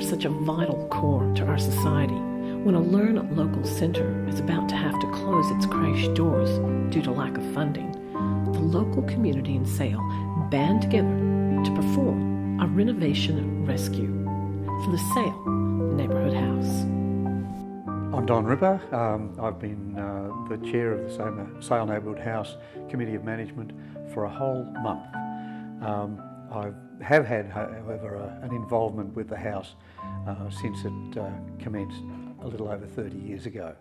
such a vital core to our society. When a Learn Local centre is about to have to close its creche doors due to lack of funding, the local community in Sale band together to perform a Renovation Rescue for the Sale Neighbourhood House. I'm Don Ripper. I've been the chair of the Sale Neighbourhood House Committee of Management for a whole month. I have had, however, an involvement with the house since it commenced a little over 30 years ago.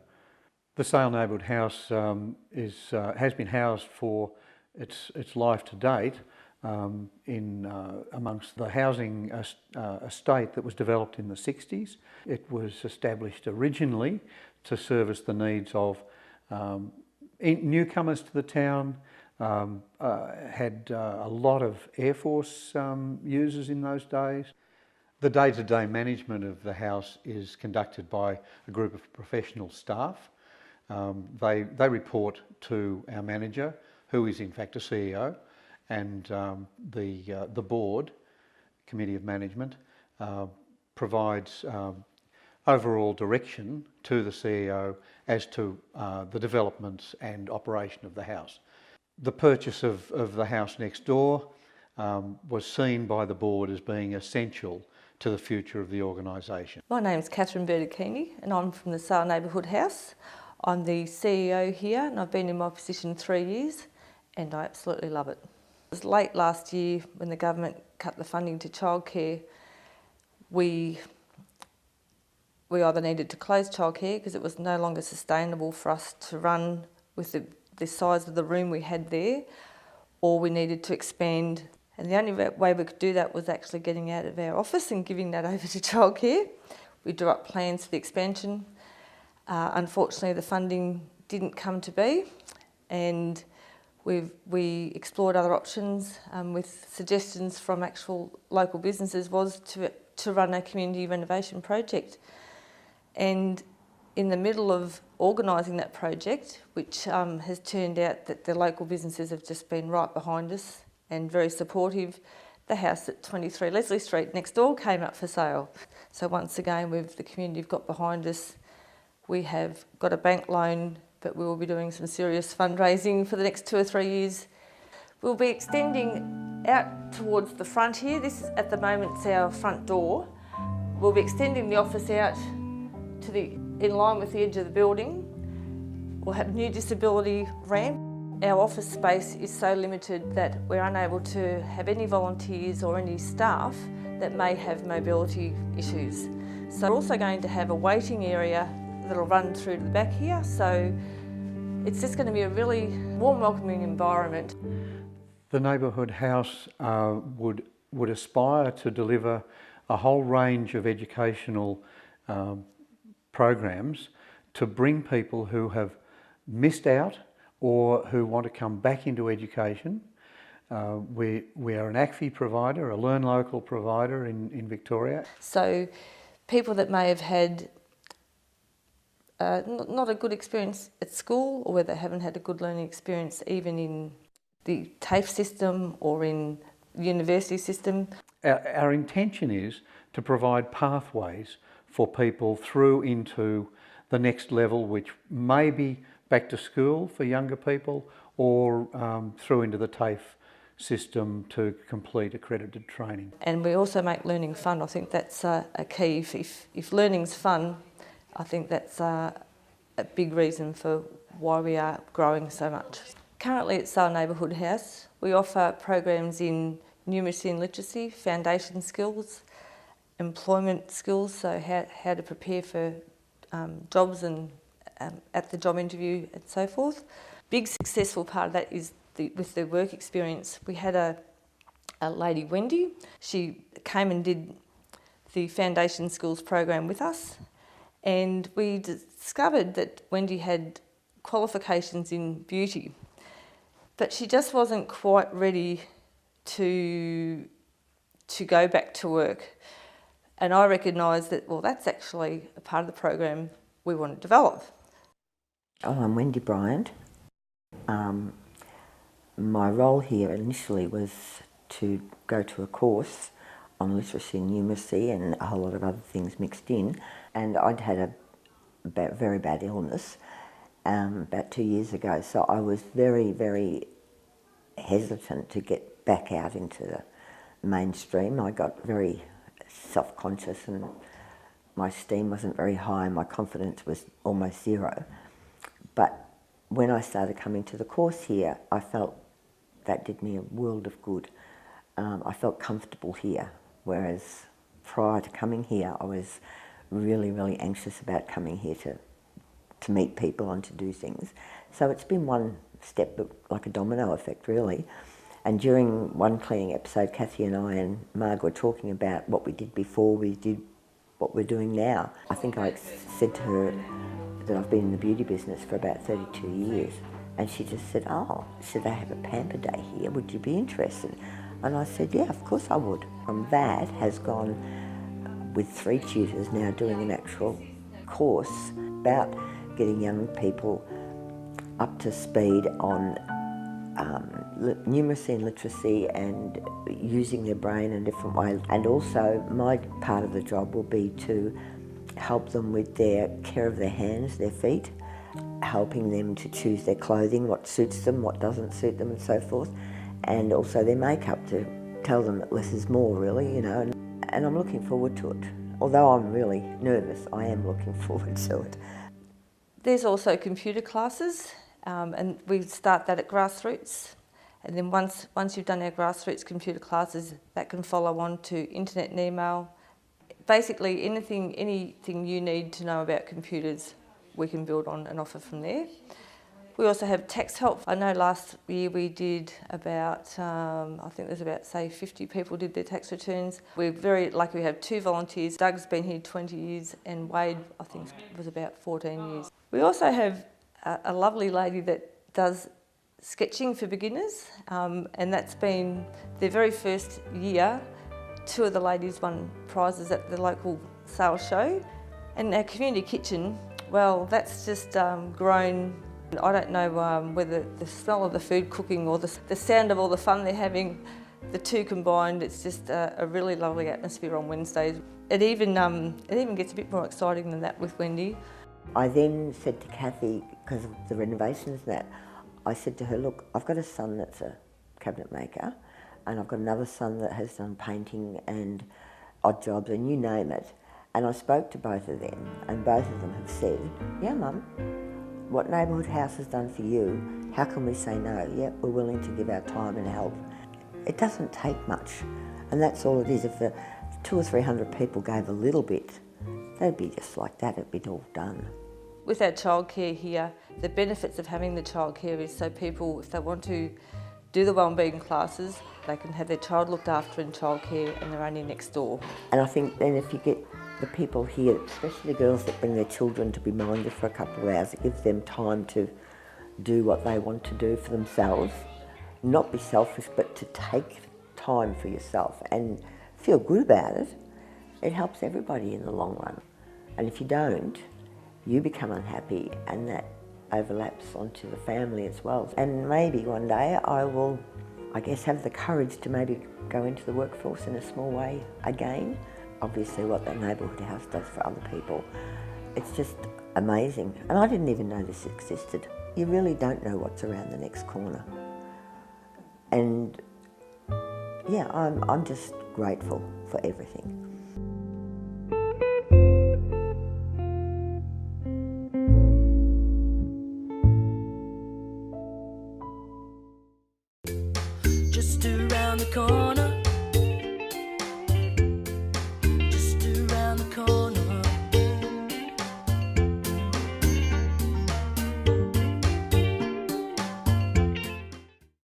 The Sale Neighbourhood House has been housed for its life to date amongst the housing estate that was developed in the 60s. It was established originally to service the needs of newcomers to the town, had a lot of Air Force users in those days. The day-to-day management of the house is conducted by a group of professional staff. They report to our manager, who is in fact a CEO, and the board, Committee of Management, provides overall direction to the CEO as to the developments and operation of the house. The purchase of the house next door was seen by the board as being essential to the future of the organisation. My name's Catherine Bertocchini and I'm from the Sale Neighbourhood House. I'm the CEO here and I've been in my position 3 years and I absolutely love it. It was late last year when the government cut the funding to childcare. We either needed to close childcare because it was no longer sustainable for us to run with the size of the room we had there, or we needed to expand. And the only way we could do that was actually getting out of our office and giving that over to childcare. We drew up plans for the expansion. Unfortunately, the funding didn't come to be, and we explored other options with suggestions from actual local businesses was to run a community renovation project. And in the middle of organising that project, which has turned out that the local businesses have just been right behind us and very supportive, the house at 23 Leslie Street next door came up for sale. So once again, with the community have got behind us, we have got a bank loan, but we will be doing some serious fundraising for the next 2 or 3 years. We'll be extending out towards the front here. This is at the moment it's our front door. We'll be extending the office out to in line with the edge of the building. We'll have a new disability ramp. Our office space is so limited that we're unable to have any volunteers or any staff that may have mobility issues. So we're also going to have a waiting area that'll run through to the back here. So it's just going to be a really warm, welcoming environment. The Neighbourhood House would aspire to deliver a whole range of educational programs to bring people who have missed out or who want to come back into education. We are an ACFI provider, a Learn Local provider in Victoria. So people that may have had not a good experience at school, or where they haven't had a good learning experience even in the TAFE system or in the university system. Our intention is to provide pathways for people through into the next level, which may be back to school for younger people, or through into the TAFE system to complete accredited training. And we also make learning fun. I think that's a key. If learning's fun, I think that's a big reason for why we are growing so much. Currently at Sale Neighbourhood House, we offer programs in numeracy and literacy, foundation skills, employment skills, so how to prepare for jobs and at the job interview and so forth. Big successful part of that is with the work experience. We had a lady, Wendy. She came and did the foundation skills program with us, and we discovered that Wendy had qualifications in beauty, but she just wasn't quite ready to go back to work. And I recognised that, well, that's actually a part of the program we want to develop. Oh, I'm Wendy Bryant. My role here initially was to go to a course on literacy and numeracy and a whole lot of other things mixed in. And I'd had a very bad illness about 2 years ago, so I was very, very hesitant to get back out into the mainstream. I got very self-conscious and my esteem wasn't very high and my confidence was almost zero. But when I started coming to the course here, I felt that did me a world of good. I felt comfortable here, whereas prior to coming here, I was really, really anxious about coming here to meet people and to do things. So it's been one step, like a domino effect, really. And during one cleaning episode, Kathy and I and Marg were talking about what we did before we did what we're doing now. I think I said to her that I've been in the beauty business for about 32 years. And she just said, oh, should they have a pamper day here? Would you be interested? And I said, yeah, of course I would. From that has gone with 3 tutors now doing an actual course about getting young people up to speed on numeracy and literacy and using their brain in different ways. And also my part of the job will be to help them with their care of their hands, their feet, helping them to choose their clothing, what suits them, what doesn't suit them and so forth, and also their makeup, to tell them that less is more, really, you know. And I'm looking forward to it. Although I'm really nervous, I am looking forward to it. There's also computer classes, and we start that at grassroots. And then once you've done our grassroots computer classes, that can follow on to internet and email. Basically, anything you need to know about computers, we can build on and offer from there. We also have tax help. I know last year we did about, I think there's about, say, 50 people did their tax returns. We're very lucky we have 2 volunteers. Doug's been here 20 years and Wade, I think, was about 14 years. We also have a lovely lady that does sketching for beginners, and that's been their very first year. 2 of the ladies won prizes at the local sale show. And our community kitchen, well, that's just grown. I don't know whether the smell of the food cooking or the sound of all the fun they're having, the 2 combined, it's just a really lovely atmosphere on Wednesdays. It even gets a bit more exciting than that with Wendy. I then said to Kathy, because of the renovations and that, I said to her, look, I've got a son that's a cabinet maker, and I've got another son that has done painting and odd jobs and you name it. And I spoke to both of them, and both of them have said, yeah, Mum, what Neighbourhood House has done for you, how can we say no? Yeah, we're willing to give our time and help. It doesn't take much, and that's all it is. If 200 or 300 people gave a little bit, they'd be just like that, it'd be all done. With our childcare here, the benefits of having the childcare is so people, if they want to do the wellbeing classes, they can have their child looked after in childcare and they're only next door. And I think then if you get the people here, especially the girls that bring their children to be minded for a couple of hours, it gives them time to do what they want to do for themselves. Not be selfish, but to take time for yourself and feel good about it. It helps everybody in the long run. And if you don't, you become unhappy, and that overlaps onto the family as well. And maybe one day I will, I guess, have the courage to maybe go into the workforce in a small way again. Obviously what that Neighbourhood House does for other people, it's just amazing. And I didn't even know this existed. You really don't know what's around the next corner. And yeah, I'm just grateful for everything. Just around the corner.